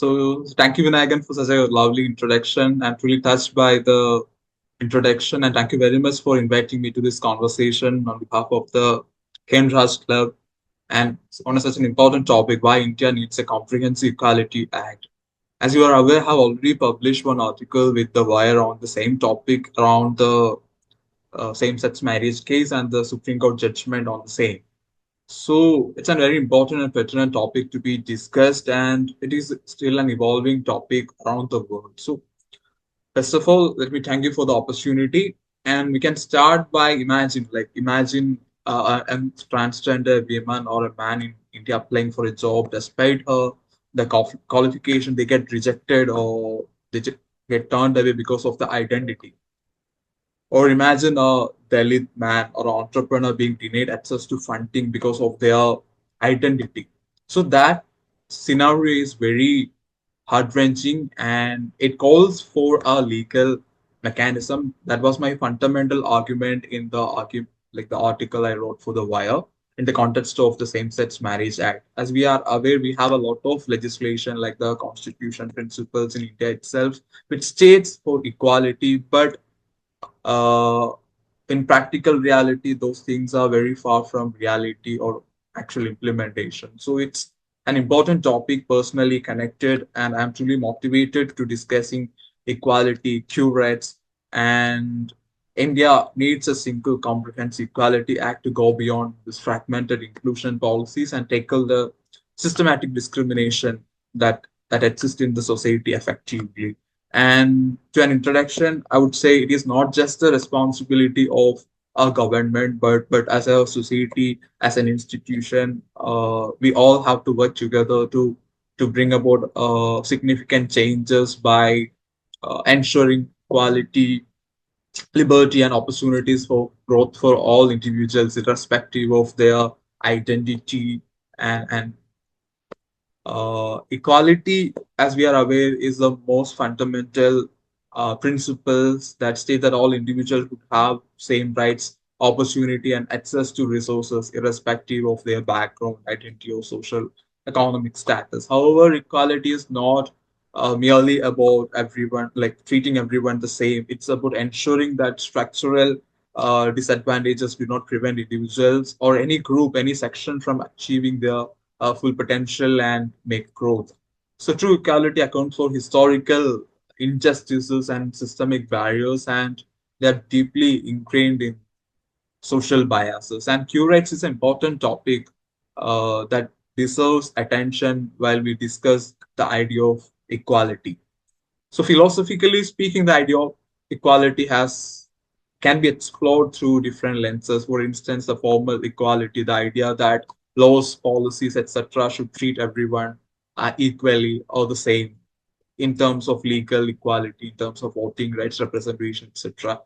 So thank you, Vinayagan, for such a lovely introduction. I'm truly touched by the introduction, and thank you very much for inviting me to this conversation on behalf of the Ken Raj Club and on such an important topic, why India needs a comprehensive equality act. As you are aware, I have already published one article with the Wire on the same topic around the same-sex marriage case and the Supreme Court judgment on the same. So it's a very important and pertinent topic to be discussed, and it is still an evolving topic around the world. So first of all, let me thank you for the opportunity, and we can start by imagine a transgender woman or a man in India applying for a job, despite the qualification, they get rejected or get turned away because of the identity. Or imagine a Dalit man or an entrepreneur being denied access to funding because of their identity. So that scenario is very heart wrenching and it calls for a legal mechanism. That was my fundamental argument in the article I wrote for the Wire in the context of the Same-Sex Marriage Act. As we are aware, we have a lot of legislation like the Constitution principles in India itself, which states for equality, but uh, in practical reality, those things are very far from reality or actual implementation. So it's an important topic, personally connected, and I'm truly motivated to discussing equality, Q rights, and India needs a single comprehensive equality act to go beyond this fragmented inclusion policies and tackle the systematic discrimination that exists in the society effectively. And to an introduction, I would say it is not just the responsibility of a government, but as a society, as an institution, we all have to work together to bring about significant changes by ensuring quality, liberty, and opportunities for growth for all individuals, irrespective of their identity and equality, as we are aware, is the most fundamental principles that state that all individuals should have same rights, opportunity, and access to resources, irrespective of their background, identity, or social economic status. However, equality is not merely about everyone, like treating everyone the same. It's about ensuring that structural disadvantages do not prevent individuals or any group, any section from achieving their full potential and make growth. So true equality accounts for historical injustices and systemic barriers, and they are deeply ingrained in social biases. And Q rights is an important topic that deserves attention while we discuss the idea of equality. So philosophically speaking, the idea of equality has can be explored through different lenses. For instance, the formal equality, the idea that laws, policies, etc., should treat everyone equally or the same in terms of legal equality, in terms of voting rights, representation, etc.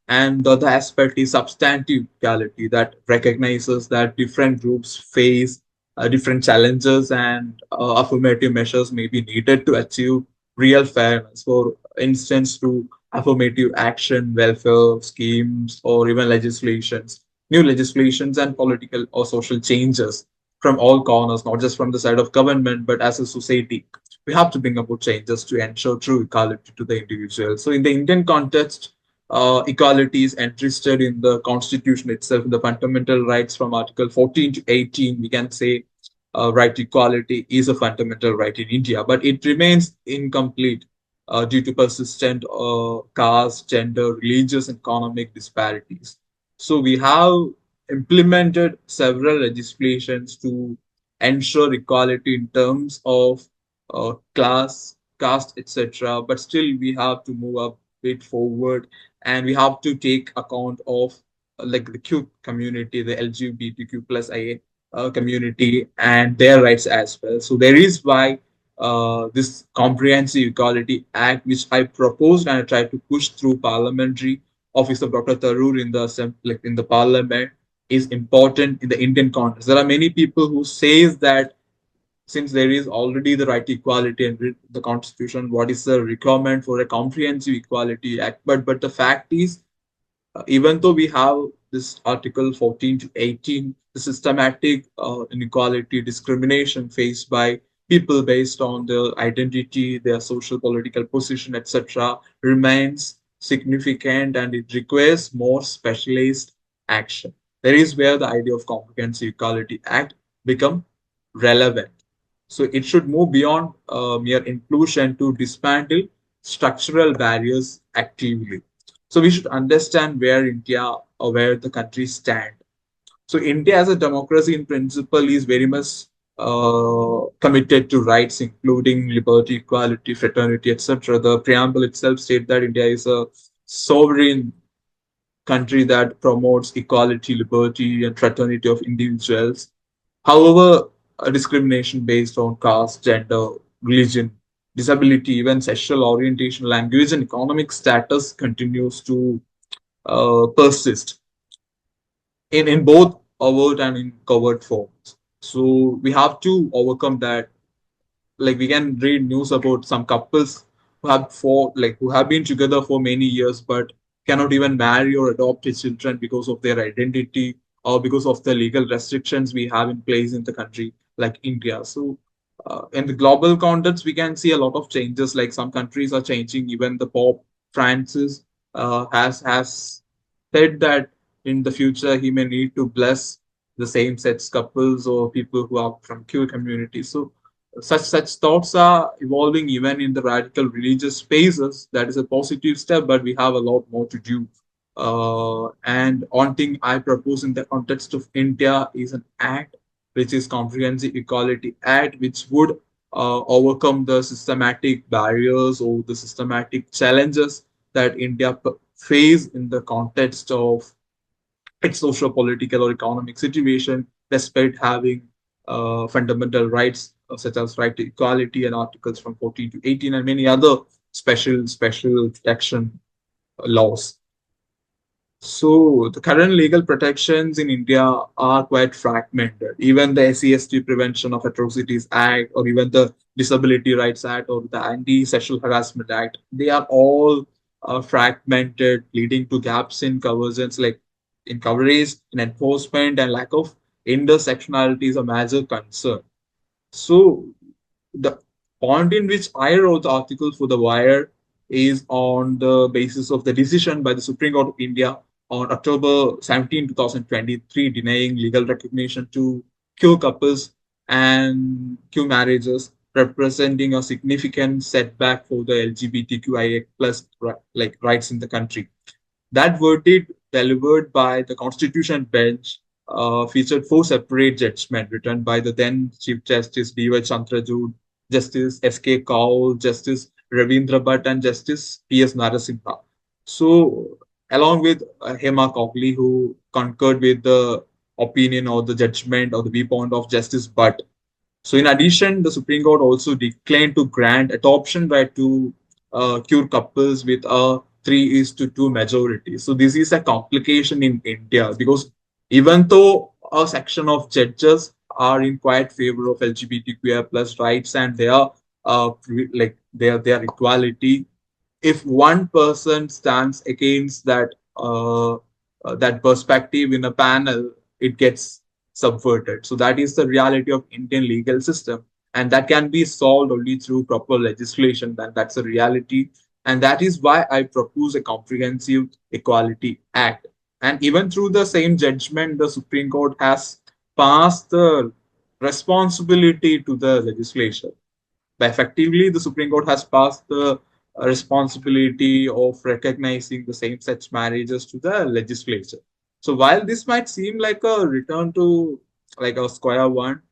And the other aspect is substantive equality that recognizes that different groups face different challenges and affirmative measures may be needed to achieve real fairness. For instance, through affirmative action, welfare schemes, or even legislations, new legislations and political or social changes from all corners, not just from the side of government, but as a society. We have to bring about changes to ensure true equality to the individual. So, in the Indian context, equality is entrusted in the constitution itself, in the fundamental rights from Article 14 to 18. We can say right to equality is a fundamental right in India, but it remains incomplete due to persistent caste, gender, religious, and economic disparities. So we have implemented several legislations to ensure equality in terms of class, caste, etc. But still, we have to move a bit forward, and we have to take account of like the Q community, the LGBTQ plus IA community, and their rights as well. So there is why this Comprehensive Equality Act, which I proposed and I tried to push through parliamentary office of Dr. Tharoor in the like in the parliament, is important in the Indian context. There are many people who says that since there is already the right to equality and the constitution, what is the requirement for a comprehensive equality act? But the fact is, even though we have this article 14 to 18, the systematic inequality discrimination faced by people based on their identity, their social political position, etc., remains significant and it requires more specialized action. That is where the idea of Comprehensive Equality Act become relevant. So it should move beyond mere inclusion to dismantle structural barriers actively. So we should understand where India or where the country stand. So India as a democracy in principle is very much committed to rights, including liberty, equality, fraternity, etc. The preamble itself states that India is a sovereign country that promotes equality, liberty, and fraternity of individuals. However, a discrimination based on caste, gender, religion, disability, even sexual orientation, language, and economic status continues to persist in both overt and in covert forms. So we have to overcome that. Like we can read news about some couples who have been together for many years but cannot even marry or adopt his children because of their identity or because of the legal restrictions we have in place in the country like India. So in the global context we can see a lot of changes, like some countries are changing. Even the Pope Francis has said that in the future he may need to bless the same sex couples or people who are from queer communities. So such thoughts are evolving even in the radical religious spaces. That is a positive step, but we have a lot more to do. And one thing I propose in the context of India is an act which is Comprehensive Equality Act, which would overcome the systematic barriers or the systematic challenges that India face in the context of its social, political, or economic situation, despite having fundamental rights such as right to equality and articles from 14 to 18 and many other special protection laws. So the current legal protections in India are quite fragmented. Even the SCST Prevention of Atrocities Act, or even the Disability Rights Act, or the Anti-Sexual Harassment Act, they are all fragmented, leading to gaps in coverage, like in coverage, in enforcement, and lack of intersectionality is a major concern. So the point in which I wrote the article for the Wire is on the basis of the decision by the Supreme Court of India on October 17, 2023, denying legal recognition to queer couples and queer marriages, representing a significant setback for the LGBTQIA plus rights in the country. That verdict, delivered by the Constitution Bench, featured four separate judgments written by the then Chief Justice D.Y. Chandrachud, Justice S.K. Kaul, Justice Ravindra Bhatt, and Justice P.S. Narasimha. So, along with Hema Kokli, who concurred with the opinion or the judgment or the viewpoint of Justice Bhatt. So, in addition, the Supreme Court also declined to grant adoption right to queer couples with a 3 is to 2 majority. So, this is a complication in India because even though a section of judges are in quite favor of LGBTQIA plus rights and their equality, if one person stands against that perspective in a panel, it gets subverted. So that is the reality of Indian legal system, and that can be solved only through proper legislation. That's a reality, and that is why I propose a Comprehensive Equality Act. And even through the same judgment, the Supreme Court has passed the responsibility to the legislature. But effectively, the Supreme Court has passed the responsibility of recognizing the same-sex marriages to the legislature. So while this might seem like a return to like a square one,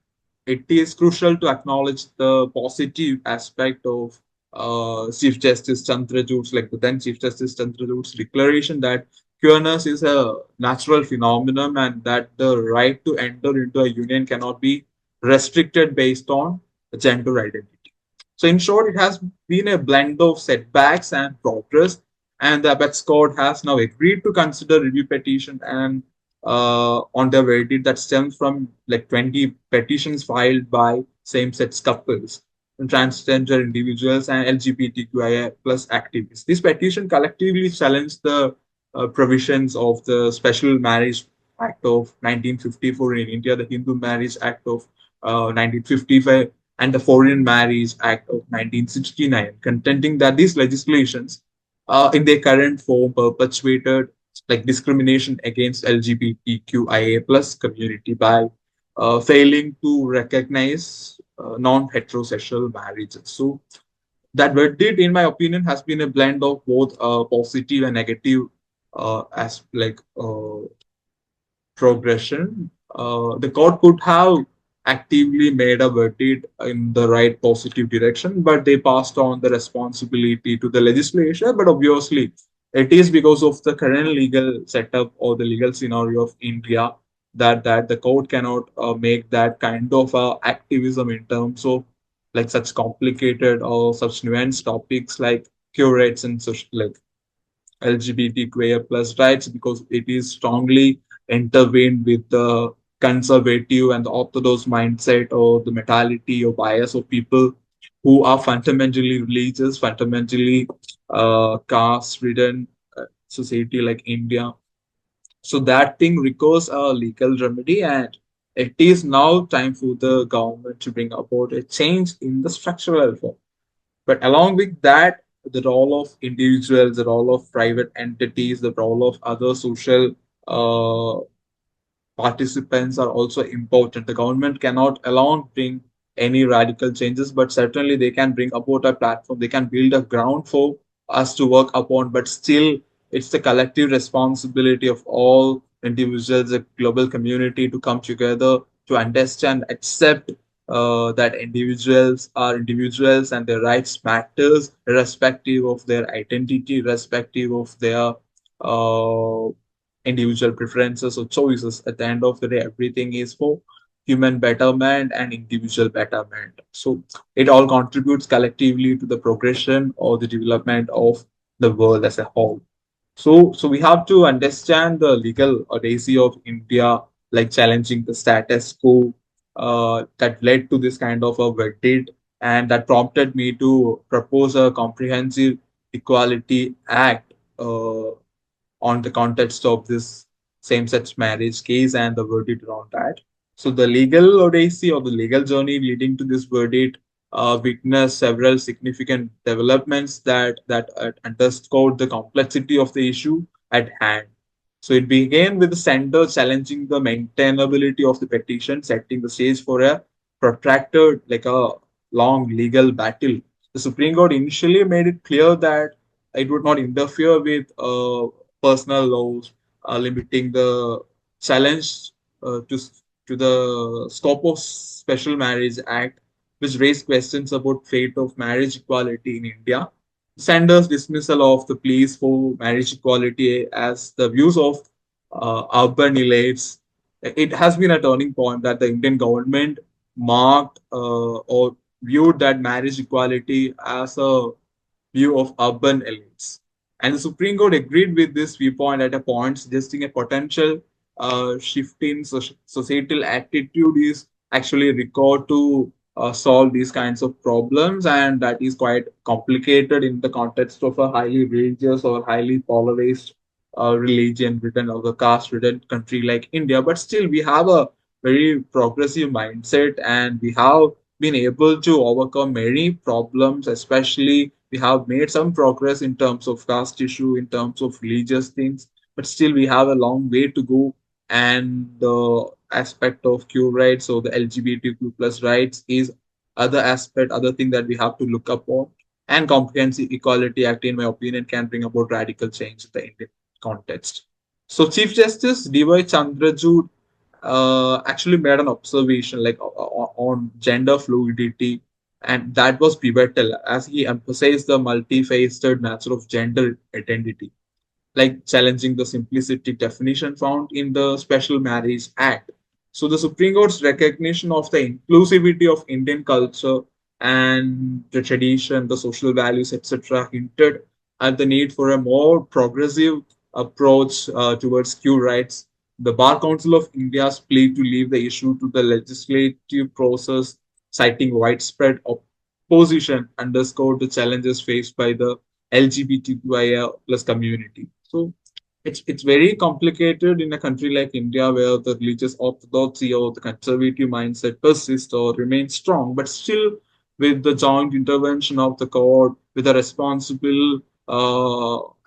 it is crucial to acknowledge the positive aspect of Chief Justice Chandrachud's, like the then Chief Justice Chandrachud's declaration that queerness is a natural phenomenon and that the right to enter into a union cannot be restricted based on gender identity. So in short, it has been a blend of setbacks and progress, and the apex court has now agreed to consider review petition and on the verdict that stems from like 20 petitions filed by same-sex couples, transgender individuals, and LGBTQIA plus activists. This petition collectively challenged the provisions of the Special Marriage Act of 1954 in India, the Hindu Marriage Act of 1955, and the Foreign Marriage Act of 1969, contending that these legislations, in their current form, perpetuated like discrimination against LGBTQIA plus community by failing to recognize non-heterosexual marriages. So that verdict, in my opinion, has been a blend of both positive and negative as like progression. The court could have actively made a verdict in the right positive direction, but they passed on the responsibility to the legislature. But obviously, it is because of the current legal setup or the legal scenario of India that the court cannot make that kind of activism in terms of like such complicated or such nuanced topics like curates and such like LGBTQIA plus rights, because it is strongly intertwined with the conservative and the orthodox mindset or the mentality or bias of people who are fundamentally religious, fundamentally caste-ridden society like India. So that thing requires a legal remedy, and it is now time for the government to bring about a change in the structural reform. But along with that, the role of individuals, the role of private entities, the role of other social uh, participants are also important. The government cannot alone bring any radical changes, but certainly they can bring about a platform. They can build a ground for us to work upon. But still, it's the collective responsibility of all individuals, the global community, to come together to understand, accept that individuals are individuals and their rights matters, irrespective of their identity, irrespective of their uh, individual preferences or choices. At the end of the day, everything is for human betterment and individual betterment. So it all contributes collectively to the progression or the development of the world as a whole. So we have to understand the legal audacy of India, like challenging the status quo, that led to this kind of a verdict, and that prompted me to propose a comprehensive equality act on the context of this same-sex marriage case and the verdict around that. So the legal odyssey or the legal journey leading to this verdict witnessed several significant developments that underscored the complexity of the issue at hand. So it began with the center challenging the maintainability of the petition, setting the stage for a protracted, like a long legal battle. The Supreme Court initially made it clear that it would not interfere with personal laws, limiting the challenge to the scope of Special Marriage Act, which raised questions about fate of marriage equality in India. Sanders' dismissal of the pleas for marriage equality as the views of urban elites. It has been a turning point that the Indian government marked or viewed that marriage equality as a view of urban elites. And the Supreme Court agreed with this viewpoint at a point, suggesting a potential shift in societal attitude is actually required to solve these kinds of problems, and that is quite complicated in the context of a highly religious or highly polarized religion ridden or the caste ridden country like India. But still, we have a very progressive mindset, and we have been able to overcome many problems, especially we have made some progress in terms of caste issue, in terms of religious things, but still we have a long way to go. And the aspect of Q rights or the LGBTQ plus rights is other aspect, other thing that we have to look upon. And Comprehensive Equality Act, in my opinion, can bring about radical change in the Indian context. So Chief Justice D.Y. Chandrachud actually made an observation like on gender fluidity, and that was pivotal as he emphasized the multifaceted nature of gender identity, like challenging the simplistic definition found in the Special Marriage Act. So the Supreme Court's recognition of the inclusivity of Indian culture and the tradition, the social values, etc., hinted at the need for a more progressive approach towards Q rights. The Bar Council of India's plea to leave the issue to the legislative process, citing widespread opposition, underscored the challenges faced by the LGBTQIA plus community. So it's very complicated in a country like India where the religious orthodoxy or the conservative mindset persists or remains strong, but still with the joint intervention of the court, with a responsible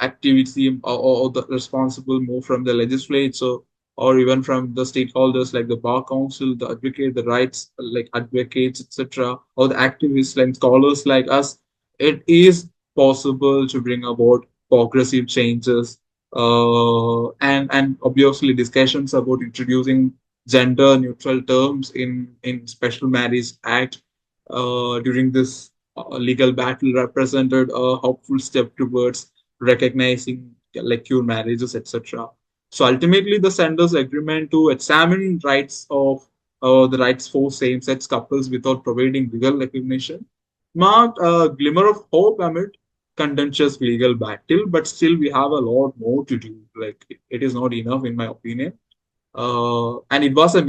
activity or the responsible move from the legislature or even from the stakeholders like the bar council, the advocate, the rights like advocates, etc., or the activists like scholars like us, it is possible to bring about progressive changes and obviously discussions about introducing gender neutral terms in special marriage act during this legal battle represented a hopeful step towards recognizing like queer marriages, etc. So ultimately the sender's agreement to examine rights of the rights for same-sex couples without providing legal recognition marked a glimmer of hope amid contentious legal battle, but still we have a lot more to do. Like it is not enough, in my opinion. And it was a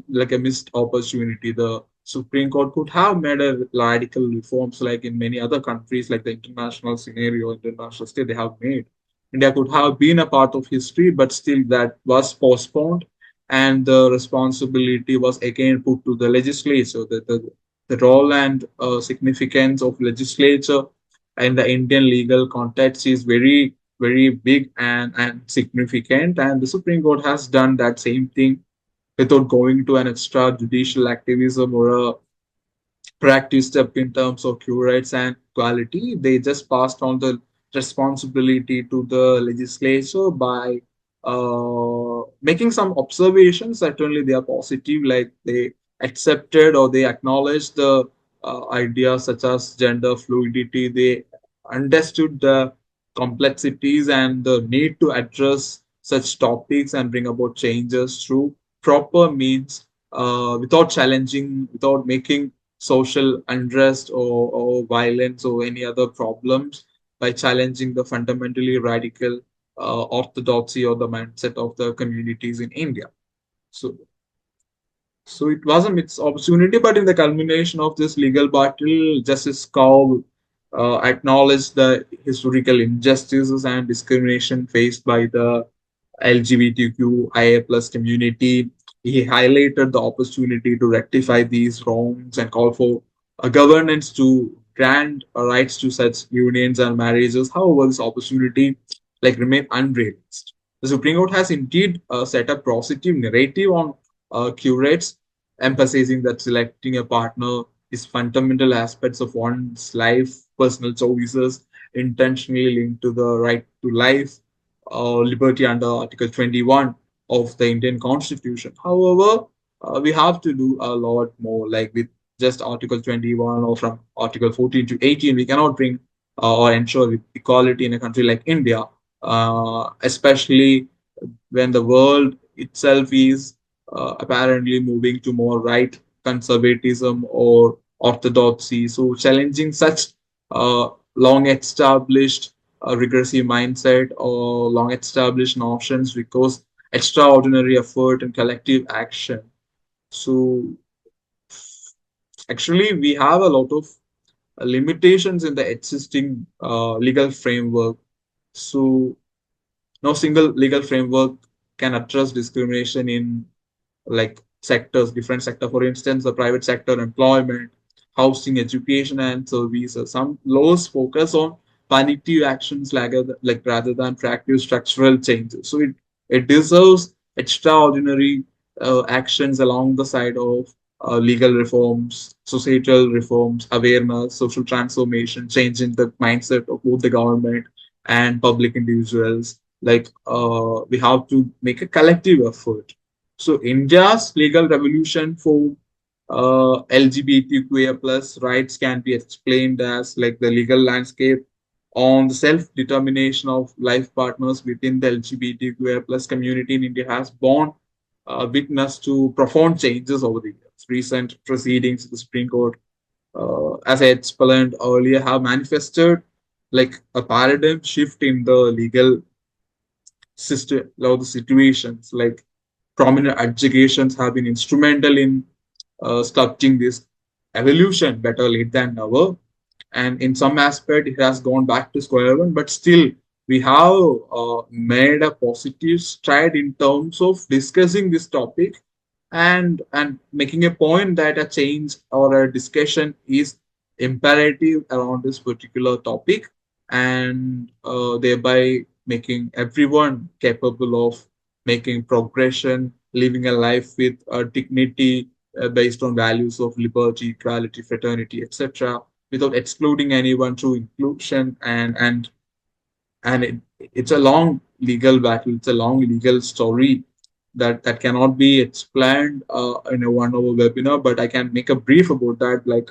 like a missed opportunity. The Supreme Court could have made a radical reforms, like in many other countries, like the international scenario, international state they have made. India could have been a part of history, but still that was postponed, and the responsibility was again put to the legislature. The role and significance of legislature in the Indian legal context is very big and significant. And the Supreme Court has done that same thing without going to an extra judicial activism or a practice step in terms of cure rights and quality. They just passed on the responsibility to the legislature by making some observations. Certainly, they are positive, like they accepted or they acknowledged the ideas such as gender fluidity. They understood the complexities and the need to address such topics and bring about changes through proper means without challenging, without making social unrest or violence or any other problems by challenging the fundamentally radical orthodoxy or the mindset of the communities in India. So, so it was a mixed opportunity, but in the culmination of this legal battle, Justice Kaul acknowledged the historical injustices and discrimination faced by the LGBTQIA plus community. He highlighted the opportunity to rectify these wrongs and called for a governance to grant rights to such unions and marriages. However, this opportunity like remain unrealized. The Supreme Court has indeed set a positive narrative on curates, emphasizing that selecting a partner is fundamental aspects of one's life, personal choices, intentionally linked to the right to life, liberty under Article 21 of the Indian Constitution. However, we have to do a lot more, like with just Article 21 or from Article 14 to 18, we cannot bring or ensure equality in a country like India, especially when the world itself is apparently moving to more right conservatism or orthodoxy. So challenging such long established regressive mindset or long established notions requires extraordinary effort and collective action. So actually, we have a lot of limitations in the existing legal framework. So no single legal framework can address discrimination in like sectors, different sector. For instance, the private sector, employment, housing, education, and services. Some laws focus on punitive actions like rather than practice structural changes. So it deserves extraordinary actions along the side of legal reforms, societal reforms, awareness, social transformation, changing the mindset of both the government and public individuals. Like we have to make a collective effort. So India's legal revolution for LGBTQIA plus rights can be explained as like the legal landscape on the self-determination of life partners within the LGBTQIA plus community in India has borne witness to profound changes over the years. Recent proceedings in the Supreme Court, as I explained earlier, have manifested like a paradigm shift in the legal system or the situations. Like prominent educations have been instrumental in sculpting this evolution, better late than never. And in some aspect, it has gone back to square one, but still we have made a positive stride in terms of discussing this topic and making a point that a change or a discussion is imperative around this particular topic, and thereby making everyone capable of making progression, living a life with dignity based on values of liberty, equality, fraternity, etc., without excluding anyone through inclusion. And it's a long legal battle. It's a long legal story that cannot be explained in a 1 hour webinar. But I can make a brief about that. Like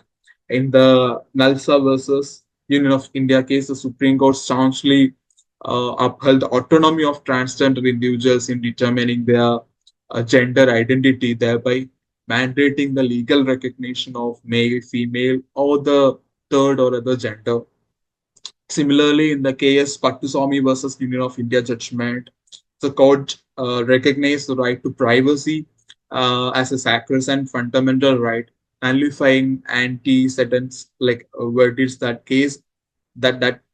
in the Nalsa versus Union of India case, the Supreme Court staunchly upheld the autonomy of transgender individuals in determining their gender identity, thereby mandating the legal recognition of male, female, or the third or other gender. Similarly, in the KS Pattuswamy versus Union of India judgment, the court recognized the right to privacy as a sacrosanct fundamental right, nullifying antecedents like verdicts that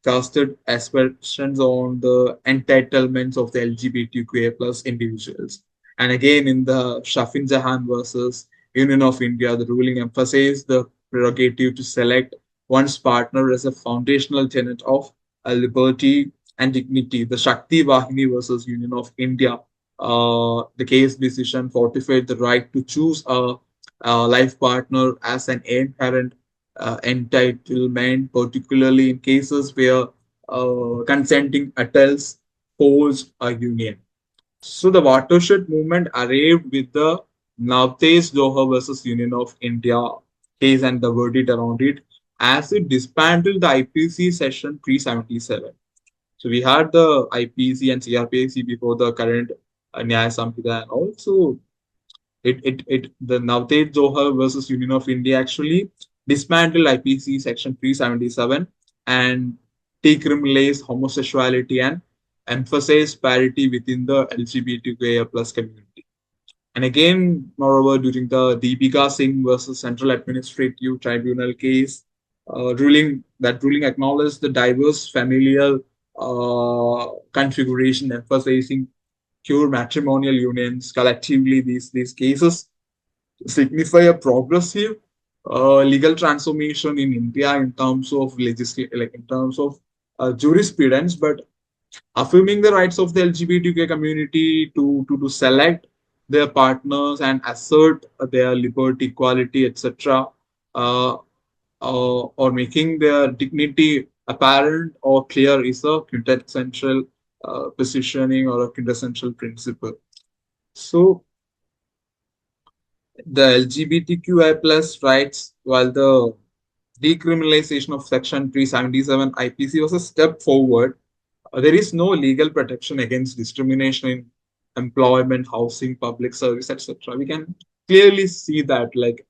casted aspersions on the entitlements of the LGBTQIA plus individuals. And again, in the Shafin Jahan versus Union of India, the ruling emphasized the prerogative to select one's partner as a foundational tenet of liberty and dignity. The Shakti Vahini versus Union of India, the case decision fortified the right to choose a life partner as an inherent entitlement, particularly in cases where consenting adults forced a union. So the watershed movement arrived with the Navtesh Johar versus Union of India case and the verdict around it as it dismantled the IPC session 377. So we had the IPC and CRPC before the current Nyaya Samhita, and also the Navtesh Johar versus Union of India actually dismantled IPC section 377 and decriminalized homosexuality and emphasized parity within the LGBTQIA plus community. And again, moreover, during the Deepika Singh versus Central Administrative Tribunal case, ruling acknowledged the diverse familial configuration, emphasizing pure matrimonial unions. Collectively, these cases signify a progressive legal transformation in India in terms of like in terms of jurisprudence, but affirming the rights of the LGBTQ community to select their partners and assert their liberty, equality, etc., or making their dignity apparent or clear is a quintessential positioning or a quintessential principle. So the LGBTQI plus rights, while the decriminalization of Section 377 IPC was a step forward, there is no legal protection against discrimination in employment, housing, public service, etc. We can clearly see that, like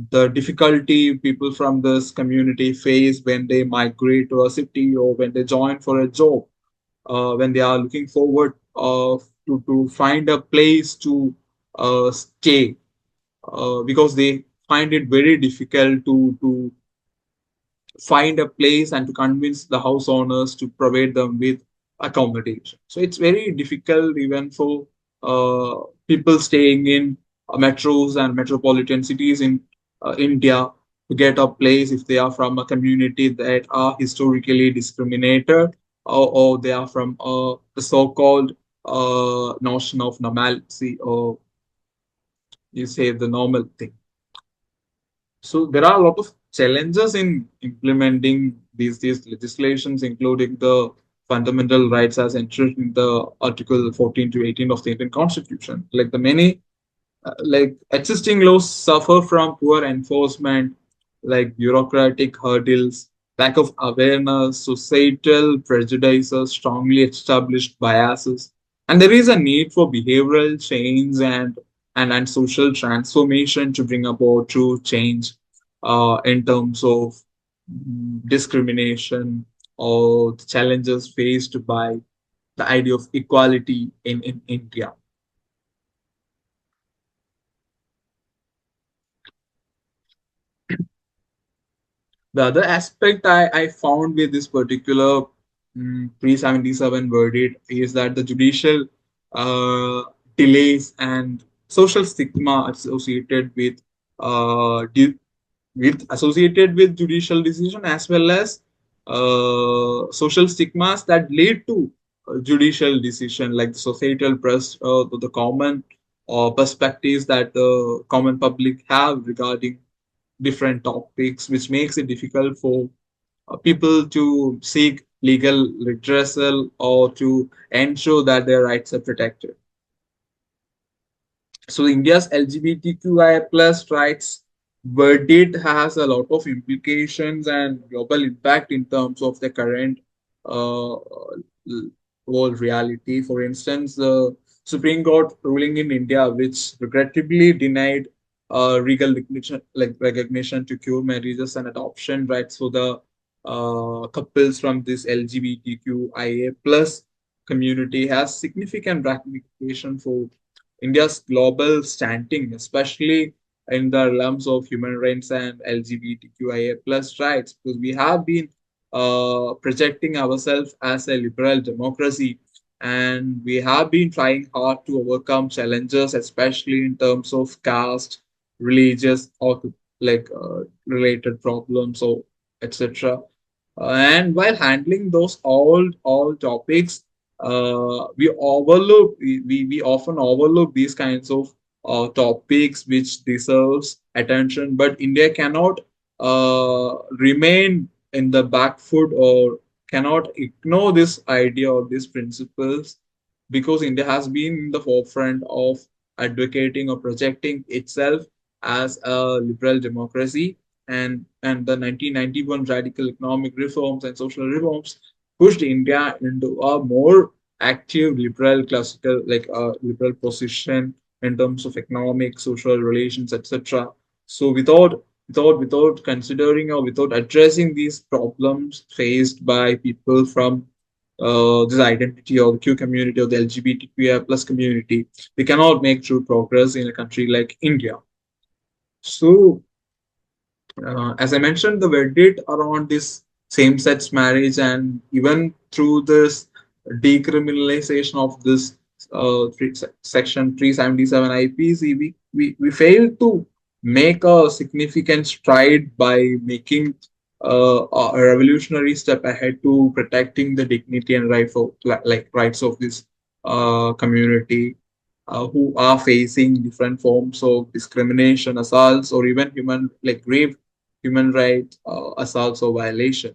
the difficulty people from this community face when they migrate to a city or when they join for a job, when they are looking forward to find a place to stay, because they find it very difficult to find a place and to convince the house owners to provide them with accommodation. So it's very difficult even for people staying in metros and metropolitan cities in India to get a place if they are from a community that are historically discriminated, or they are from the so-called notion of normalcy, or you say the normal thing. So there are a lot of challenges in implementing these legislations, including the fundamental rights as enshrined in the Article 14 to 18 of the Indian Constitution. Like the many like existing laws suffer from poor enforcement, like bureaucratic hurdles, lack of awareness, societal prejudices, strongly established biases, and there is a need for behavioral change and social transformation to bring about true change in terms of discrimination or the challenges faced by the idea of equality in India. The other aspect I found with this particular pre-77 verdict is that the judicial uh, delays and social stigma associated with judicial decision, as well as social stigmas that lead to judicial decision, like the societal press, the common perspectives that the common public have regarding different topics, which makes it difficult for people to seek legal redressal or to ensure that their rights are protected. So India's LGBTQIA plus rights verdict has a lot of implications and global impact in terms of the current uh, world reality. For instance, the Supreme Court ruling in India, which regrettably denied legal recognition to queer marriages and adoption rights for the couples from this LGBTQIA plus community, has significant ramification for India's global standing, especially in the realms of human rights and LGBTQIA plus rights, because we have been projecting ourselves as a liberal democracy, and we have been trying hard to overcome challenges, especially in terms of caste, religious, or related problems, or etc. And while handling those all topics, we often overlook these kinds of topics which deserves attention. But India cannot remain in the back foot or cannot ignore this idea or these principles, because India has been in the forefront of advocating or projecting itself as a liberal democracy, and the 1991 radical economic reforms and social reforms pushed India into a more active liberal classical liberal position in terms of economic, social relations, etc. So without considering or without addressing these problems faced by people from this identity or the Q community or the LGBTQIA plus community, we cannot make true progress in a country like India. So as I mentioned, the verdict around this same-sex marriage and even through this decriminalization of this section 377 IPC, we failed to make a significant stride by making a revolutionary step ahead to protecting the dignity and rights of this community who are facing different forms of discrimination, assaults, or even grave human rights assaults or violation.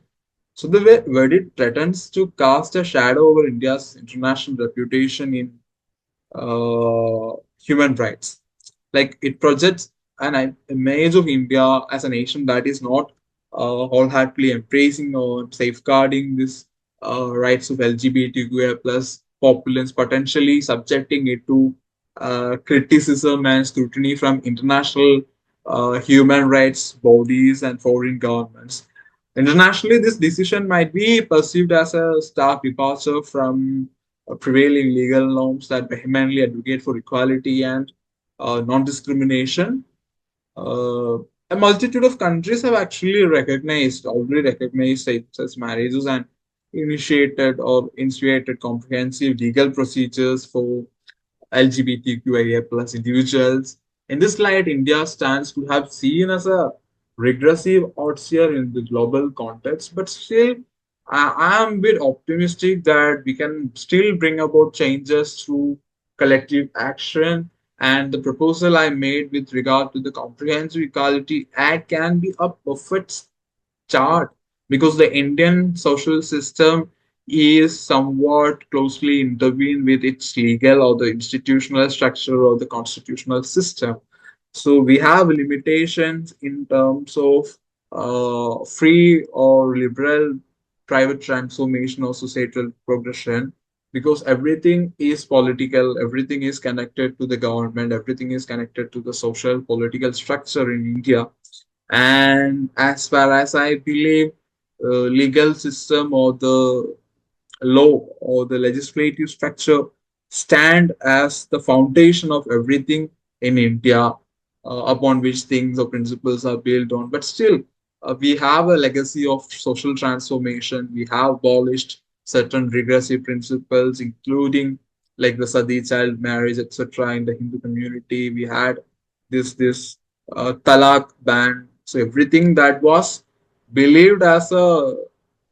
So the verdict threatens to cast a shadow over India's international reputation in human rights. Like it projects an image of India as a nation that is not wholeheartedly embracing or safeguarding this rights of LGBTQIA plus populace, potentially subjecting it to criticism and scrutiny from international human rights bodies and foreign governments. Internationally, this decision might be perceived as a stark departure from prevailing legal norms that vehemently advocate for equality and non-discrimination. Uh, a multitude of countries have actually already recognized same-sex marriages and initiated comprehensive legal procedures for LGBTQIA plus individuals. In this light, India stands to have seen as a regressive outsider in the global context, but still, I am a bit optimistic that we can still bring about changes through collective action. And the proposal I made with regard to the Comprehensive Equality Act can be a perfect chart, because the Indian social system is somewhat closely intertwined with its legal or the institutional structure or the constitutional system. So we have limitations in terms of free or liberal private transformation or societal progression, because everything is political, everything is connected to the government, everything is connected to the social political structure in India. And as far as I believe, legal system or the law or the legislative structure stand as the foundation of everything in India, upon which things or principles are built on. But still, we have a legacy of social transformation. We have abolished certain regressive principles, including like the sadi child marriage, etc. In the Hindu community, we had this talak ban. So everything that was believed as a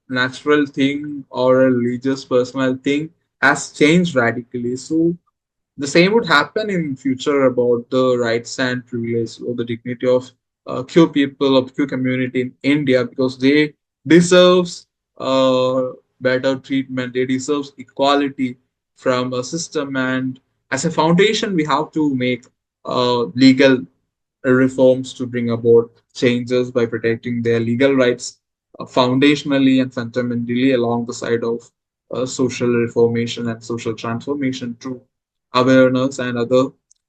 natural thing or a religious personal thing has changed radically. So the same would happen in future about the rights and privilege or the dignity of Q people of Q community in India, because they deserves better treatment. They deserves equality from a system, and as a foundation, we have to make legal reforms to bring about changes by protecting their legal rights foundationally and fundamentally along the side of social reformation and social transformation through awareness and other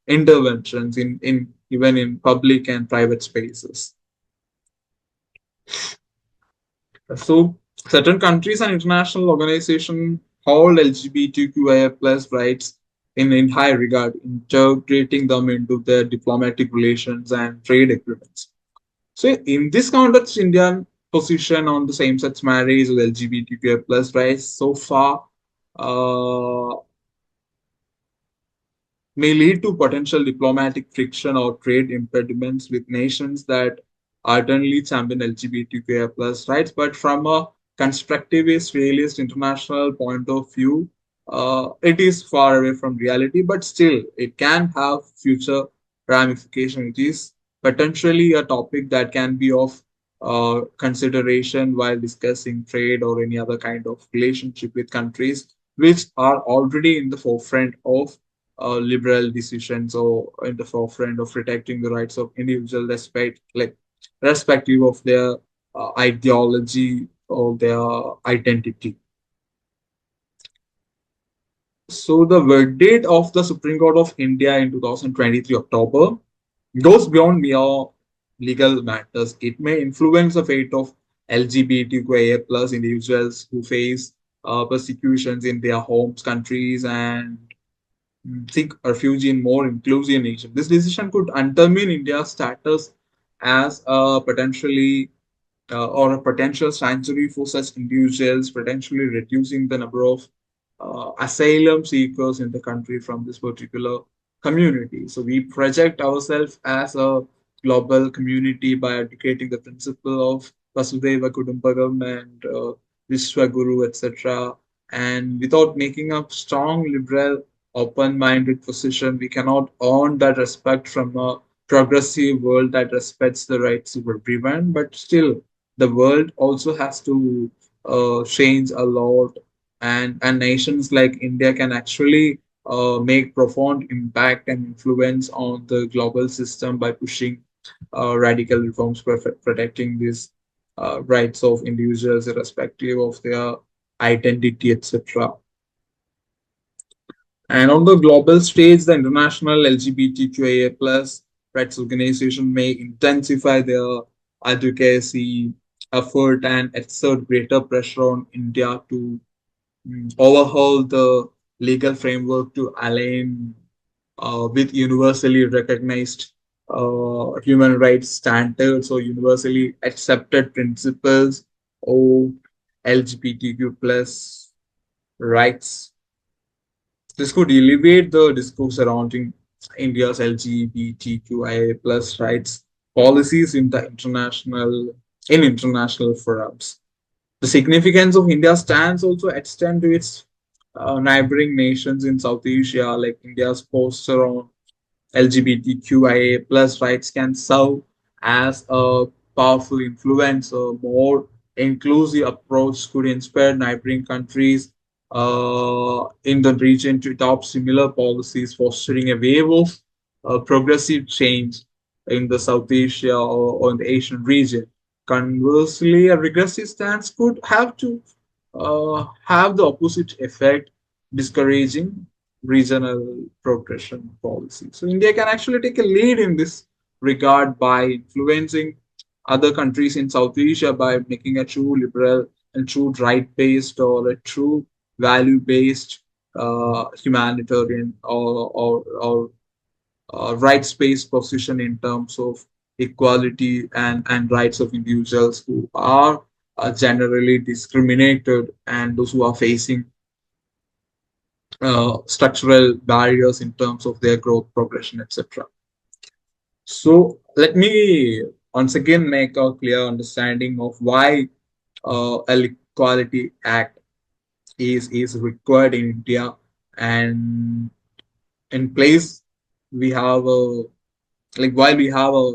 interventions in even in public and private spaces. So certain countries and international organizations hold LGBTQIA plus rights in high regard, integrating them into their diplomatic relations and trade agreements. So in this context, Indian position on the same-sex marriage with LGBTQIA plus rights so far uh, may lead to potential diplomatic friction or trade impediments with nations that ardently champion LGBTQIA plus rights. But from a constructivist, realist, international point of view, it is far away from reality, but still it can have future ramifications. It is potentially a topic that can be of consideration while discussing trade or any other kind of relationship with countries which are already in the forefront of liberal decisions or in the forefront of protecting the rights of individual respect like respective of their ideology or their identity. So the verdict of the Supreme Court of India in 2023 October goes beyond mere legal matters. It may influence the fate of LGBTQIA plus individuals who face persecutions in their homes countries and seek refuge in more inclusive nation. This decision could undermine India's status as a potentially or a potential sanctuary for such individuals, potentially reducing the number of asylum seekers in the country from this particular community. So we project ourselves as a global community by educating the principle of Vasudhaiva Kudumbakam and Vishwaguru, etc. And without making a strong liberal, open-minded position, we cannot earn that respect from a progressive world that respects the rights of everyone. But still, the world also has to change a lot, and nations like India can actually make profound impact and influence on the global system by pushing radical reforms protecting these rights of individuals irrespective of their identity, etc. And on the global stage, the international LGBTQIA plus rights organization may intensify their advocacy effort and exert greater pressure on India to overhaul the legal framework to align with universally recognized human rights standards or universally accepted principles of LGBTQ plus rights. This could elevate the discourse surrounding India's LGBTQIA plus rights policies in international forums. The significance of India's stance also extend to its neighboring nations in South Asia, like India's posture on LGBTQIA plus rights can serve as a powerful influence. A more inclusive approach could inspire neighboring countries in the region to adopt similar policies, fostering a wave of progressive change in the South Asia or in the Asian region. Conversely, a regressive stance could have the opposite effect, discouraging regional progression policy. So India can actually take a lead in this regard by influencing other countries in South Asia by making a true liberal and true right-based or a true value-based humanitarian or rights-based position in terms of equality and rights of individuals who are generally discriminated and those who are facing structural barriers in terms of their growth, progression, etc. So let me once again make a clear understanding of why a Equality Act is required in India, and in place we have a while we have a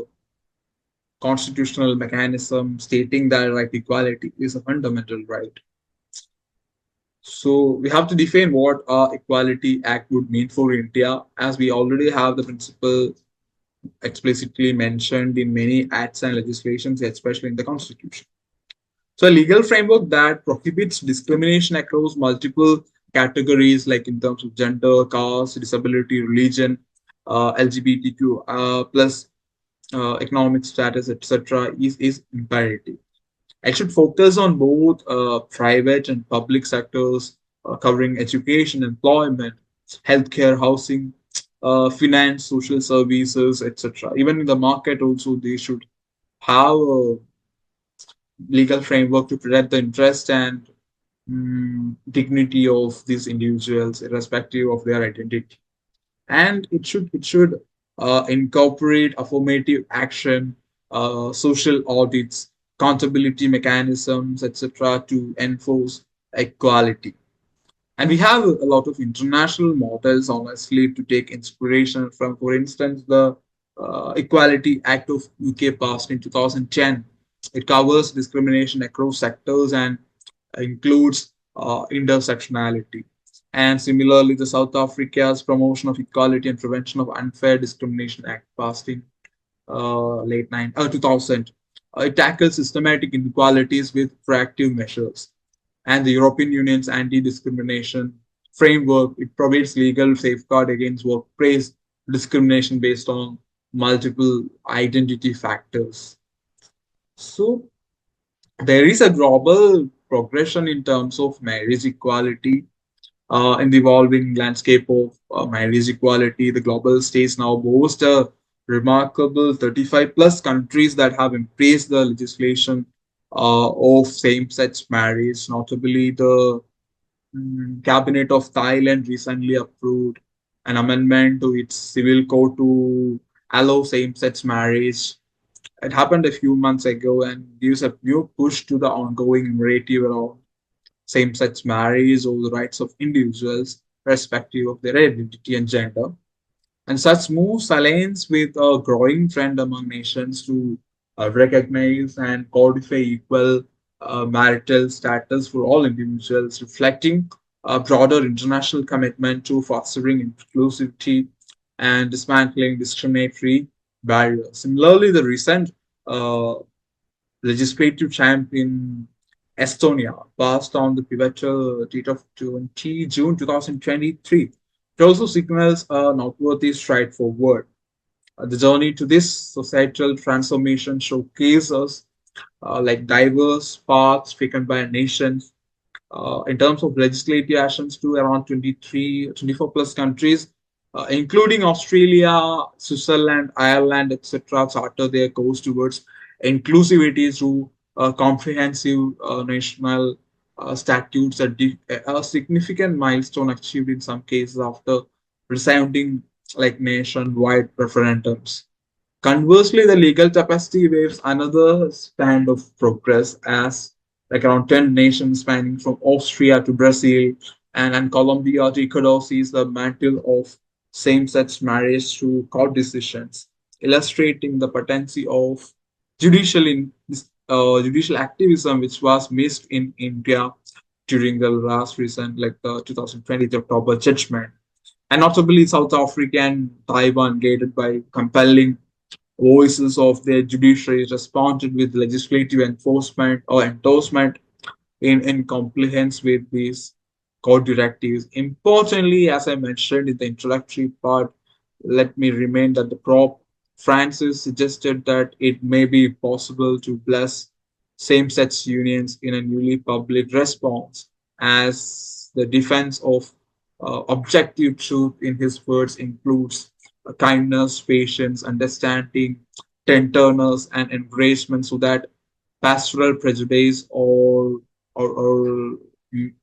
constitutional mechanism stating that right equality is a fundamental right. So we have to define what Equality Act would mean for India, as we already have the principle explicitly mentioned in many acts and legislations, especially in the Constitution. So, a legal framework that prohibits discrimination across multiple categories, like in terms of gender, caste, disability, religion, LGBTQ plus economic status, etc., is imperative. It should focus on both private and public sectors, covering education, employment, healthcare, housing, finance, social services, etc. Even in the market, also they should have a legal framework to protect the interest and dignity of these individuals, irrespective of their identity. And it should incorporate affirmative action, social audits, accountability mechanisms, etc., to enforce equality. And we have a lot of international models, honestly, to take inspiration from. For instance, the Equality Act of UK passed in 2010. It covers discrimination across sectors and includes intersectionality. And similarly, the South Africa's Promotion of Equality and Prevention of Unfair Discrimination Act passed in 2000. It tackles systematic inequalities with proactive measures. And the European Union's anti-discrimination framework, it provides legal safeguard against workplace discrimination based on multiple identity factors. So there is a global progression in terms of marriage equality in the evolving landscape of marriage equality. The global stage now boasts a remarkable 35 plus countries that have embraced the legislation of same-sex marriage. Notably, the Cabinet of Thailand recently approved an amendment to its civil code to allow same-sex marriage. It happened a few months ago and gives a new push to the ongoing narrative around same-sex marriage or the rights of individuals, irrespective of their identity and gender. And such moves aligns with a growing trend among nations to recognize and codify equal marital status for all individuals, reflecting a broader international commitment to fostering inclusivity and dismantling discriminatory barriers. Similarly, the recent uh, legislative champ in Estonia passed on the pivotal date of 20 June 2023. It also signals a noteworthy stride forward. The journey to this societal transformation showcases diverse paths taken by nations in terms of legislative actions to around 23, 24 plus countries, including Australia, Switzerland, Ireland, etc., charter their course towards inclusivity through comprehensive national statutes, a significant milestone achieved in some cases after resounding nationwide referendums. Conversely, the legal capacity waves another stand of progress as around 10 nations spanning from Austria to Brazil and Colombia to Ecuador sees the mantle of same-sex marriage through court decisions, illustrating the potency of judicial judicial activism which was missed in India during the last recent the 2020 October judgment. And notably South Africa and Taiwan, guided by compelling voices of their judiciary, responded with legislative enforcement or endorsement in compliance with these court directives. Importantly, as I mentioned in the introductory part, let me remind that the Prop Francis suggested that it may be possible to bless same-sex unions in a newly public response, as the defense of objective truth in his words includes kindness, patience, understanding, tenderness, and encouragement, so that pastoral prejudice or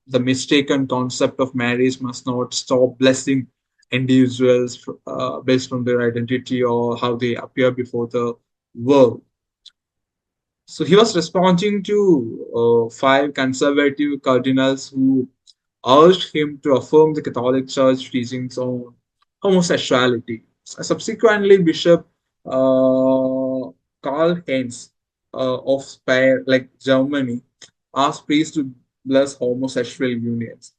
the mistaken concept of marriage must not stop blessing individuals based on their identity or how they appear before the world. So he was responding to five conservative cardinals who urged him to affirm the Catholic Church teachings on homosexuality. Subsequently, Bishop Karl Heinz of Speyer, like Germany, asked priests to bless homosexual unions.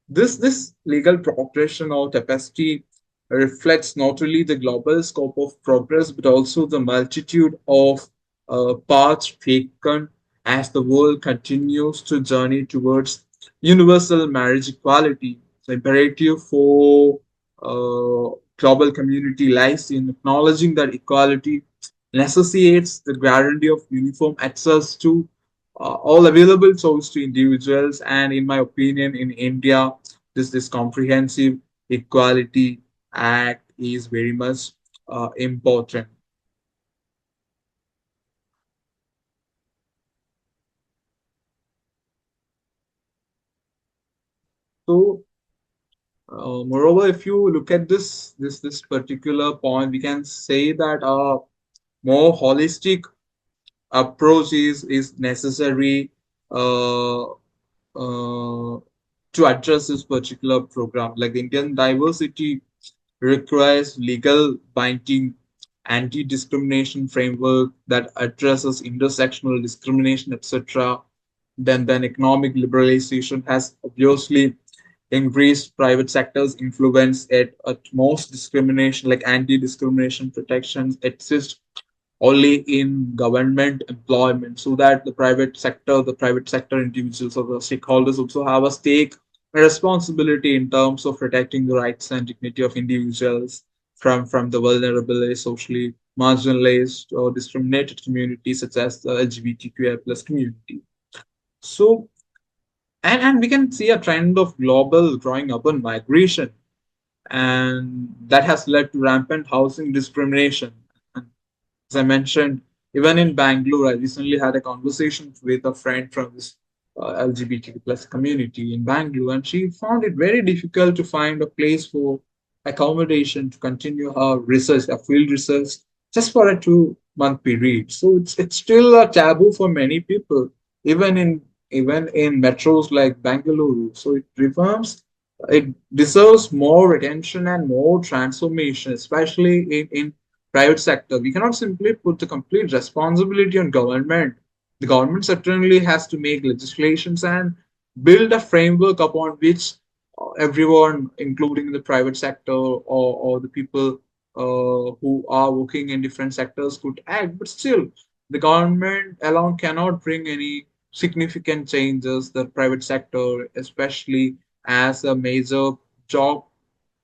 This legal progression or tapestry reflects not only the global scope of progress but also the multitude of paths taken as the world continues to journey towards universal marriage equality. The imperative for global community lies in acknowledging that equality necessitates the guarantee of uniform access to all available tools to individuals. And in my opinion, in India, this comprehensive equality act is very much important. So, moreover, if you look at this particular point, we can say that a more holistic approach is necessary uh, to address this particular program. Like Indian diversity requires legal binding anti-discrimination framework that addresses intersectional discrimination, etc. Then economic liberalization has obviously increased private sector's influence at most discrimination, like anti-discrimination protections exist only in government employment, so that the private sector individuals or the stakeholders also have a stake and responsibility in terms of protecting the rights and dignity of individuals from the vulnerable, socially marginalized or discriminated communities such as the LGBTQIA plus community. So, and we can see a trend of global growing urban migration, and that has led to rampant housing discrimination. As I mentioned, even in Bangalore, I recently had a conversation with a friend from this LGBTQ plus community in Bangalore, and she found it very difficult to find a place for accommodation to continue her research, her field research, just for a 2 month period. So it's still a taboo for many people, even in even in metros like Bangalore. So it deserves more attention and more transformation, especially in private sector. We cannot simply put the complete responsibility on government. The government certainly has to make legislations and build a framework upon which everyone, including the private sector or the people who are working in different sectors, could act. But still, the government alone cannot bring any significant changes. The private sector, especially as a major job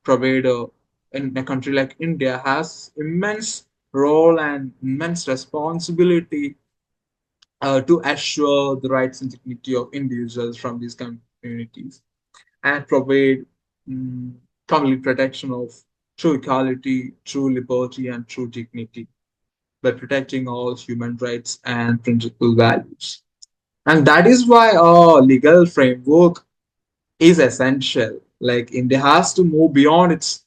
provider in a country like India, has immense role and immense responsibility to assure the rights and dignity of individuals from these communities and provide mm, complete protection of true equality, true liberty, and true dignity by protecting all human rights and principal values. And that is why our legal framework is essential. Like India has to move beyond its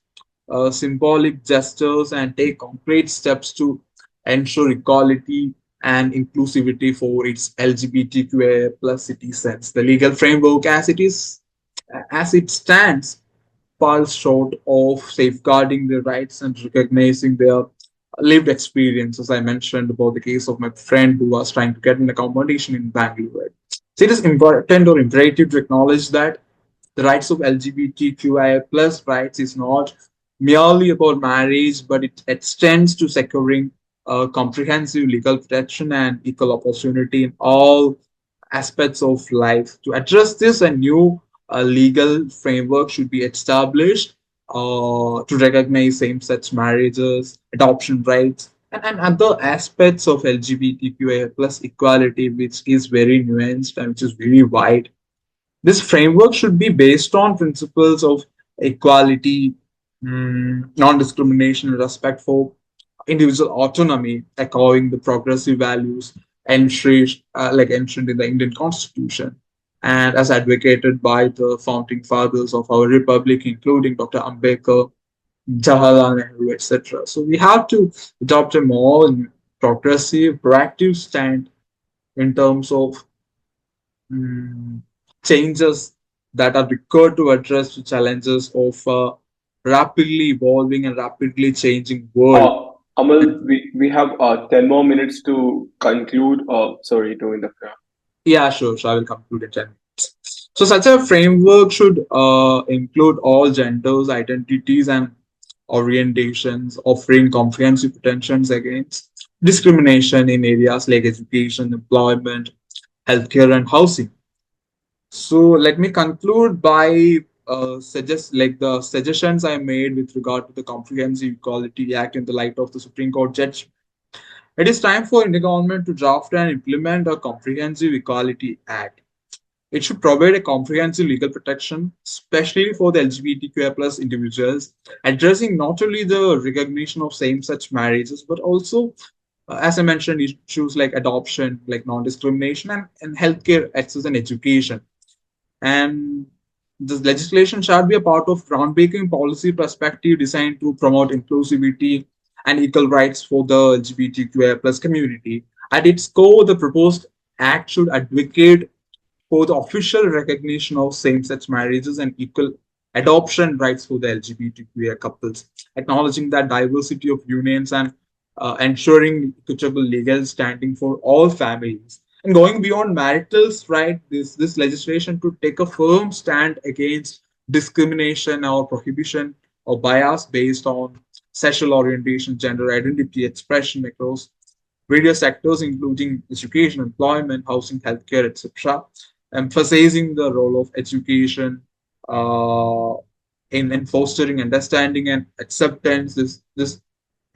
symbolic gestures and take concrete steps to ensure equality and inclusivity for its LGBTQIA plus citizens. The legal framework, as it stands, falls short of safeguarding their rights and recognizing their lived experience, as I mentioned about the case of my friend who was trying to get an accommodation in Bangalore. So it is important or imperative to acknowledge that the rights of LGBTQIA plus rights is not merely about marriage, but it extends to securing comprehensive legal protection and equal opportunity in all aspects of life. To address this, a new legal framework should be established to recognize same-sex marriages, adoption rights, and other aspects of LGBTQIA plus equality, which is very nuanced and which is very wide. This framework should be based on principles of equality, non discrimination, respect for individual autonomy, echoing the progressive values enshrined in the Indian Constitution, and as advocated by the founding fathers of our republic, including Dr. Ambedkar, Jawaharlal Nehru, etc. So we have to adopt a more progressive, proactive stand in terms of mm, changes that are required to address the challenges of a rapidly evolving and rapidly changing world. Amal, we have 10 more minutes to conclude. Sorry to interfere. Yeah, sure. So I will conclude in 10 minutes. So such a framework should include all genders, identities, and orientations, offering comprehensive protections against discrimination in areas like education, employment, healthcare, and housing. So let me conclude by suggest like the suggestions I made with regard to the Comprehensive Equality Act in the light of the Supreme Court judge. It is time for Indian government to draft and implement a Comprehensive Equality Act. It should provide a comprehensive legal protection, especially for the LGBTQIA plus individuals, addressing not only the recognition of same-sex marriages, but also, as I mentioned, issues like adoption, like non-discrimination, and healthcare access and education. And this legislation shall be a part of groundbreaking policy perspective designed to promote inclusivity and equal rights for the LGBTQIA plus community. At its core, the proposed act should advocate for the official recognition of same-sex marriages and equal adoption rights for the LGBTQIA couples, acknowledging that diversity of unions and ensuring equitable legal standing for all families. And going beyond marital right, this legislation to take a firm stand against discrimination or prohibition or bias based on sexual orientation, gender identity, expression across various sectors, including education, employment, housing, healthcare, etc., emphasizing the role of education uh, in fostering understanding and acceptance. This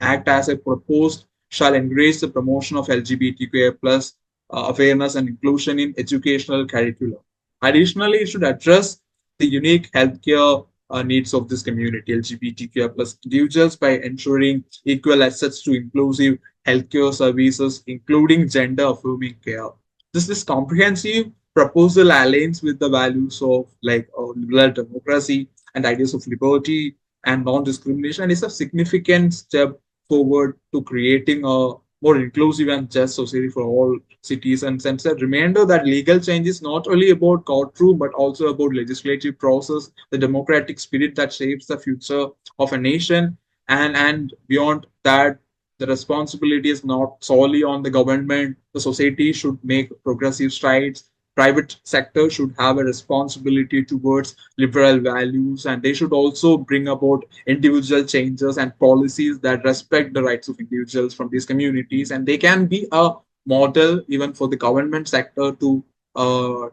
act as a proposed shall encourage the promotion of LGBTQIA plus awareness and inclusion in educational curriculum. Additionally, it should address the unique healthcare needs of this community, LGBTQIA plus individuals, by ensuring equal access to inclusive healthcare services, including gender affirming care. This comprehensive proposal aligns with the values of liberal democracy and ideas of liberty and non-discrimination, and is a significant step forward to creating a more inclusive and just society for all cities. And sends a reminder that legal change is not only about courtroom but also about legislative process, the democratic spirit that shapes the future of a nation. And beyond that, the responsibility is not solely on the government. The society should make progressive strides. Private sector should have a responsibility towards liberal values, and they should also bring about individual changes and policies that respect the rights of individuals from these communities. And they can be a model even for the government sector to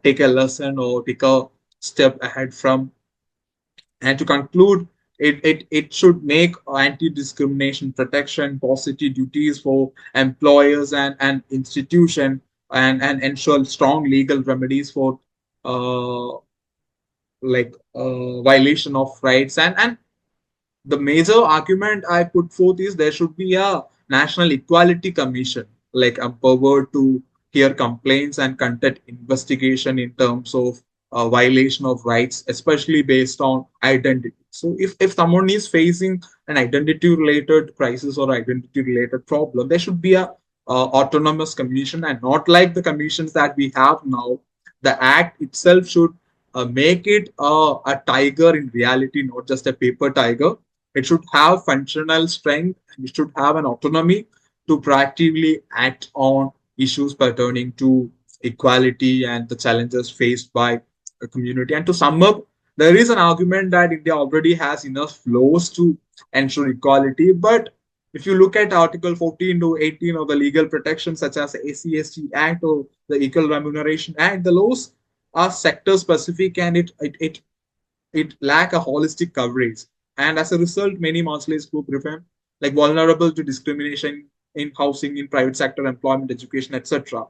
take a lesson or take a step ahead from. And to conclude, it should make anti-discrimination protection positive duties for employers and institution, and ensure strong legal remedies for uh, violation of rights. And the major argument I put forth is there should be a national equality commission, like empowered to hear complaints and conduct investigation in terms of violation of rights, especially based on identity. So if someone is facing an identity related crisis or identity related problem, there should be a autonomous commission, and not like the commissions that we have now. The act itself should make it a tiger in reality, not just a paper tiger. It should have functional strength, and it should have an autonomy to proactively act on issues pertaining to equality and the challenges faced by a community. And to sum up, there is an argument that India already has enough laws to ensure equality. But if you look at Article 14 to 18 of the legal protections, such as the ACST Act or the Equal Remuneration Act, the laws are sector specific, and it lack a holistic coverage. And as a result, many marginalized groups remain like vulnerable to discrimination in housing, in private sector, employment, education, etc.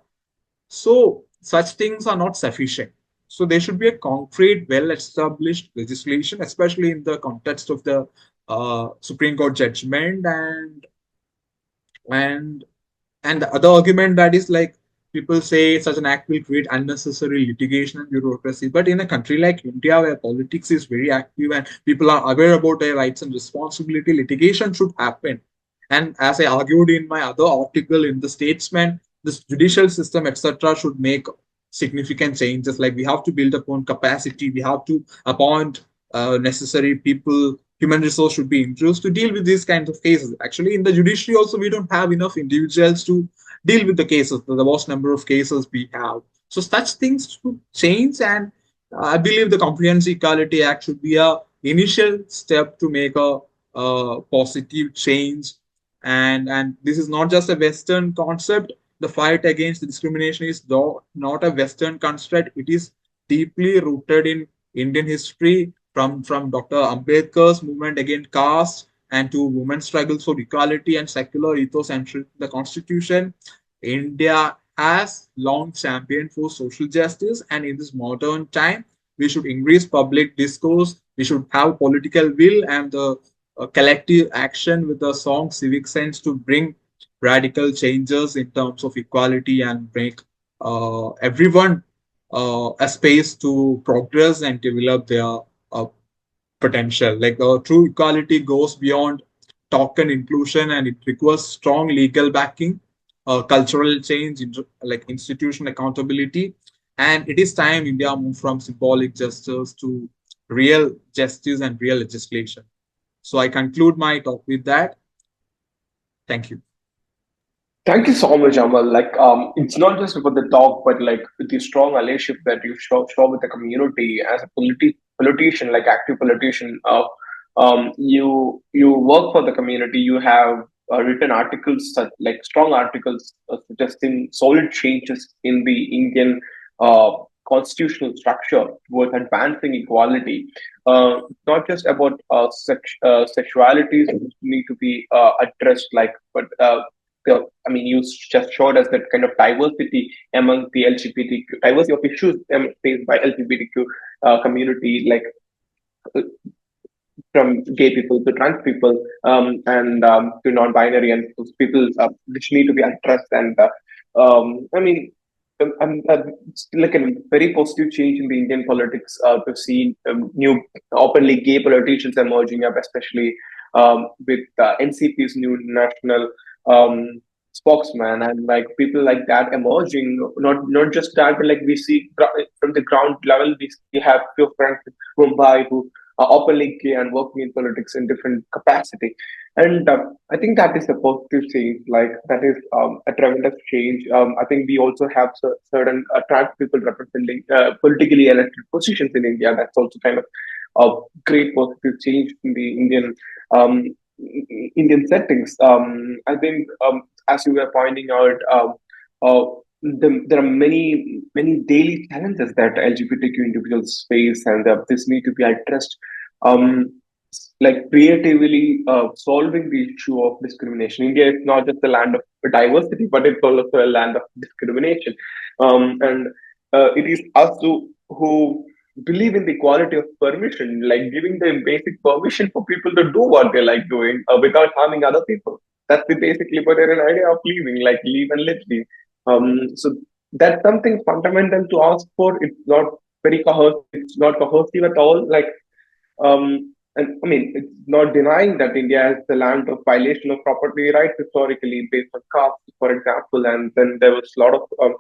So such things are not sufficient. So there should be a concrete, well-established legislation, especially in the context of the Supreme Court judgment. And and the other argument that is like People say such an act will create unnecessary litigation and bureaucracy. But in a country like India, where politics is very active and people are aware about their rights and responsibility, litigation should happen. And as I argued in my other article in the Statesman, this judicial system, etc., should make significant changes. Like we have to build upon capacity, we have to appoint necessary people. Human resource should be introduced to deal with these kinds of cases. Actually, in the judiciary also, we don't have enough individuals to deal with the cases, the vast number of cases we have. So such things should change, and I believe the Comprehensive Equality Act should be a initial step to make a positive change. And this is not just a Western concept. The fight against discrimination is not a Western construct. It is deeply rooted in Indian history, from Dr. Ambedkar's movement against caste and to women's struggles for equality and secular ethos enshrined in the Constitution. India has long championed for social justice, and in this modern time, we should increase public discourse. We should have political will and the collective action with a strong civic sense to bring radical changes in terms of equality and make everyone a space to progress and develop their uh, potential. Like true equality goes beyond token inclusion, and it requires strong legal backing, cultural change, like institutional accountability. And it is time India moved from symbolic gestures to real justice and real legislation. So I conclude my talk with that. Thank you. Thank you so much, Amal. Like, it's not just about the talk, but like the strong allyship that you show with the community as a politician, like active politician. You work for the community. You have written articles, like strong articles, suggesting solid changes in the Indian uh, constitutional structure towards advancing equality. Not just about sexualities which need to be addressed, like, but I mean, you just showed us that kind of diversity among the LGBTQ, diversity of issues faced by LGBTQ community, like from gay people to trans people, and to non-binary and those people, which need to be addressed. And I mean, it's like a very positive change in the Indian politics to see new openly gay politicians emerging up, especially with NCP's new national um, spokesman, and like people like that emerging. Not just that, but like we see from the ground level, we have few friends from Mumbai who are openly gay and working in politics in different capacity. And I think that is a positive change. Like that is a tremendous change. I think we also have certain trans people representing politically elected positions in India. That's also kind of a great positive change in the um, Indian settings. I think, as you were pointing out, uh, there are many daily challenges that LGBTQ individuals face, and this need to be addressed. Um, like creatively solving the issue of discrimination. India is not just a land of diversity, but it's also a land of discrimination. And it is us who believe in the quality of permission, like giving them basic permission for people to do what they like doing without harming other people. That's the basic libertarian idea of living, like live and let live. So that's something fundamental to ask for. It's not very coercive. It's not coercive at all. Like and I mean, it's not denying that India is the land of violation of property rights historically based on caste, for example, and then there was a lot of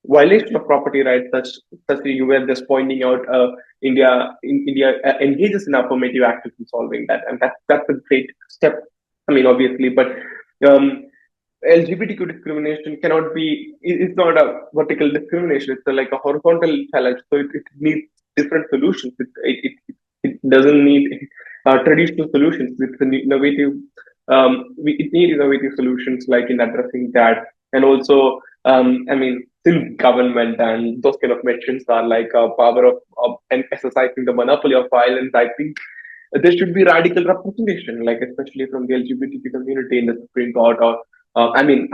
violation of property rights, such you were just pointing out. India engages in affirmative action in solving that, and that's a great step. I mean, obviously, but um, LGBTQ discrimination cannot be. It's not a vertical discrimination. It's like a horizontal challenge. So it needs different solutions. It doesn't need traditional solutions. It's an innovative. It needs innovative solutions like in addressing that, and also, I mean, since government and those kind of mentions are like a power of and exercising the monopoly of violence, I think there should be radical representation, like especially from the LGBTQ community in the Supreme Court, or I mean,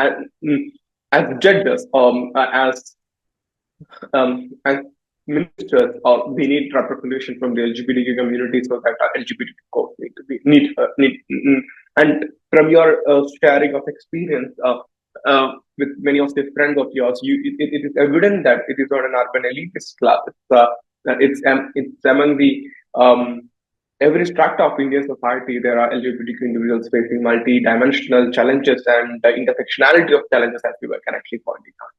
as judges, as ministers, we need representation from the LGBTQ community so that LGBTQ codes need to be need, and from your sharing of experience. with many of the friends of yours, it is evident that it is not an urban elitist club. It's among the um, every strata of Indian society. There are LGBTQ individuals facing multi-dimensional challenges and the intersectionality of challenges, as we were correctly pointing out.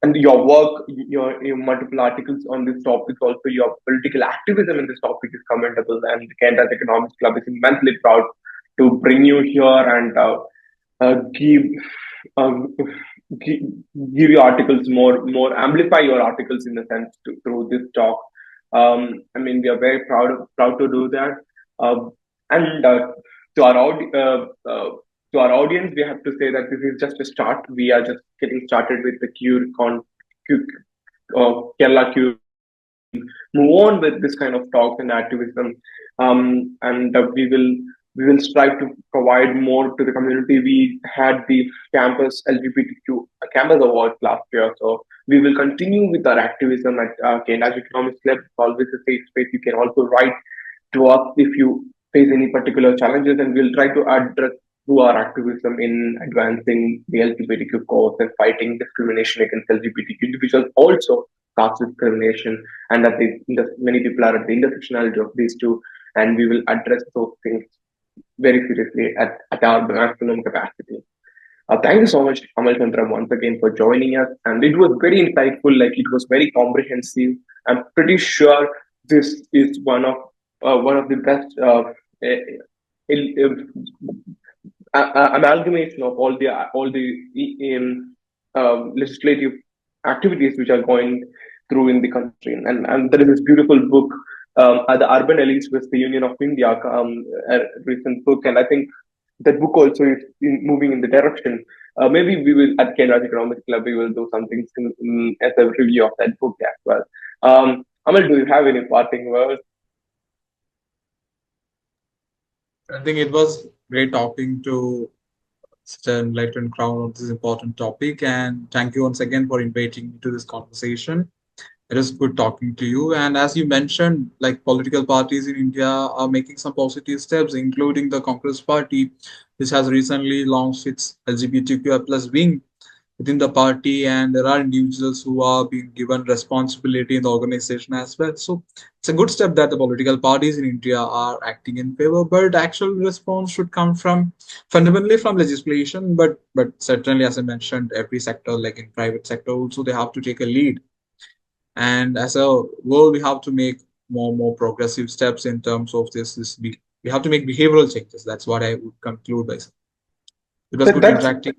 And your work, your multiple articles on this topic, also your political activism in this topic is commendable. And the Canada's Economics Club is immensely proud to bring you here and give, um, give give your articles more amplify your articles in a sense through this talk. I mean, we are very proud to do that. Uh, and to our to our audience, we have to say that this is just a start. We are just getting started with the Q, Kerala Q. Move on with this kind of talks and activism, and we will strive to provide more to the community. We had the campus LGBTQ campus awards last year, so we will continue with our activism at Canada's Economics Club. It's always a safe space. You can also write to us if you face any particular challenges, and we'll try to address through our activism in advancing the LGBTQ cause and fighting discrimination against LGBTQ individuals, also caste discrimination, and that many people are at the intersectionality of these two, and we will address those things very seriously at our maximum capacity. Thank you so much, Amal Chandra, once again for joining us. And it was very insightful, like it was very comprehensive. I'm pretty sure this is one of the best amalgamation of all the legislative activities which are going through in the country. And there is this beautiful book, The Urban Elites with the Union of India, a recent book. And I think that book also is moving in the direction. Maybe we will, at Canada's Economics Club, we will do something as a review of that book as well. Amal, do you have any parting words? I think it was great talking to such an enlightened crowd on this important topic. And thank you once again for inviting me to this conversation. It is good talking to you. And as you mentioned, like political parties in India are making some positive steps, including the Congress Party, which has recently launched its LGBTQI plus wing within the party, and there are individuals who are being given responsibility in the organization as well. So it's a good step that the political parties in India are acting in favor, but actual response should come from fundamentally from legislation, but certainly, as I mentioned, every sector, like in private sector also, they have to take a lead. And as a world, we have to make more progressive steps in terms of we have to make behavioral changes. That's what I would conclude by saying. It was That, good that's interacting.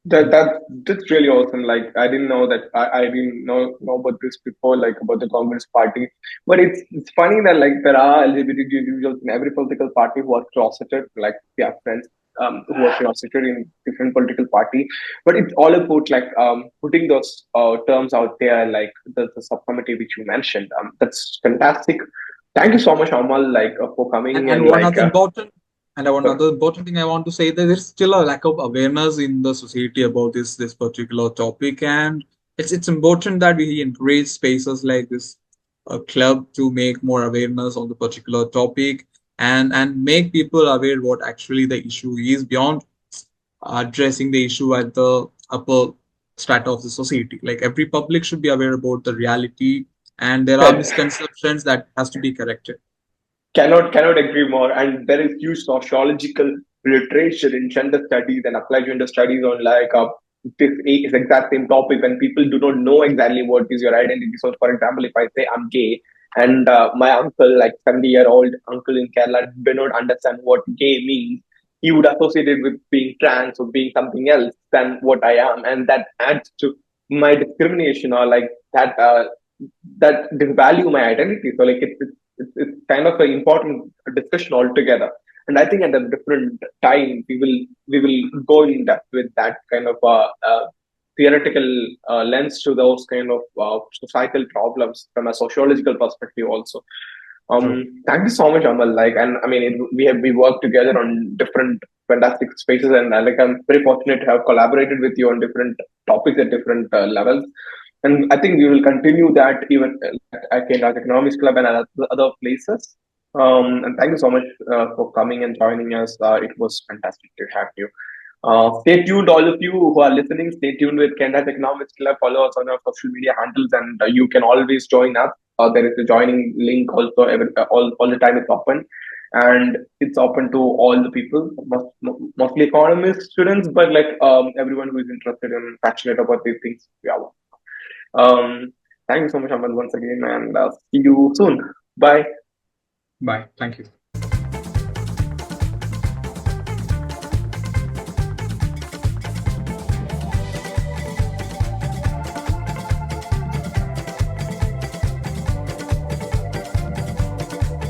that's really awesome. Like I didn't know that I didn't know about this before, like about the Congress Party. But it's funny that like there are LGBTQ individuals in every political party who are closeted, like we have friends who are closeted in different political party. But it's all about like putting those terms out there, like the subcommittee which you mentioned. That's fantastic. Thank you so much, Amal, like for And coming and and one like other important and one sorry. other important thing I want to say that there's still a lack of awareness in the society about this particular topic, and it's important that we encourage spaces like this club to make more awareness on the particular topic and make people aware what actually the issue is beyond addressing the issue at the upper strata of the society. Like every public should be aware about the reality, and there are misconceptions that has to be corrected. Cannot agree more. And there is huge sociological literature in gender studies and applied gender studies on like this is exact same topic when people do not know exactly what is your identity. So, for example, if I say I'm gay and my uncle, like 70-year-old uncle in Kerala, do not understand what gay means, he would associate it with being trans or being something else than what I am, and that adds to my discrimination or like that devalue my identity. So, like it's kind of an important discussion altogether. And I think at a different time we will go in depth with that kind of theoretical lens to those kind of societal problems from a sociological perspective also. True. Thank you so much, Amal. Like, and I mean, we work together on different fantastic spaces, and like I'm very fortunate to have collaborated with you on different topics at different levels. And I think we will continue that even at Kendra's Economics Club and other places. And thank you so much for coming and joining us. It was fantastic to have you. Stay tuned, all of you who are listening. Stay tuned with Canada's Economics Club. Follow us on our social media handles, and you can always join us. There is a joining link also. All the time it's open, and it's open to all the people, mostly economist students, but like everyone who is interested and passionate about these things. Yeah. Thank you so much, Amal, once again, and see you soon. Bye. Bye. Thank you.